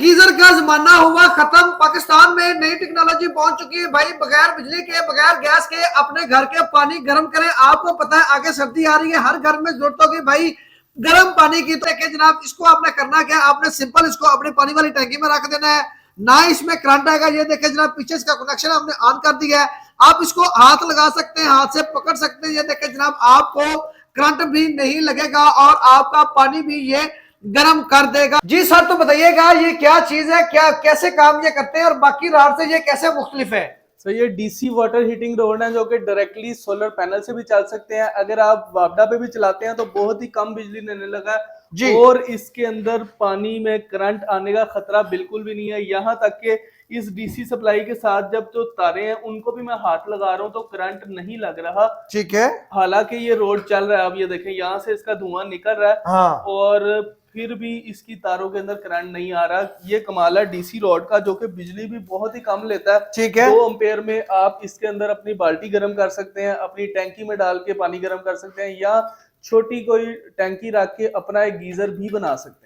Geyser का जमाना हुआ खत्म। पाकिस्तान में नई टेक्नोलॉजी पहुंच चुकी है भाई। बगैर बिजली के, बगैर गैस के अपने घर के पानी गर्म करें। आपको पता है आगे सर्दी आ रही है, हर घर में जरूरत होगी भाई गर्म पानी की। तो जनाब इसको आपने करना क्या, आपने सिंपल इसको अपनी पानी वाली टैंकी में रख देना है। ना इसमें करंट आएगा। ये देखें जनाब पीछे इसका कनेक्शन हमने ऑन कर दिया है। आप इसको हाथ लगा सकते हैं, हाथ से पकड़ सकते हैं। ये देखें जनाब आपको करंट भी नहीं लगेगा और आपका पानी भी ये गर्म कर देगा। जी सर, तो बताइएगा ये क्या चीज है, क्या कैसे काम ये करते हैं और बाकी राड से ये कैसे मुख्तलिफ है? सो ये डीसी वाटर हीटिंग रोड है जो कि डायरेक्टली सोलर पैनल से भी चल सकते हैं। अगर आप वापडा पे भी चलाते हैं तो बहुत ही कम बिजली लेने लगा है और इसके अंदर पानी में करंट आने का खतरा बिल्कुल भी नहीं है। यहाँ तक कि इस डीसी सप्लाई के साथ जब जो तारे हैं उनको भी मैं हाथ लगा रहा हूँ तो करंट नहीं लग रहा। ठीक है, हालांकि ये रोड चल रहा है। अब ये देखें यहाँ से इसका धुआं निकल रहा है। हाँ। और फिर भी इसकी तारों के अंदर करंट नहीं आ रहा। ये कमाल है डीसी रॉड का जो कि बिजली भी बहुत ही कम लेता है। ठीक है, 2 एम्पेयर में आप इसके अंदर अपनी बाल्टी गर्म कर सकते हैं, अपनी टैंकी में डाल के पानी गर्म कर सकते हैं या छोटी कोई टैंकी रख के अपना एक गीजर भी बना सकते हैं।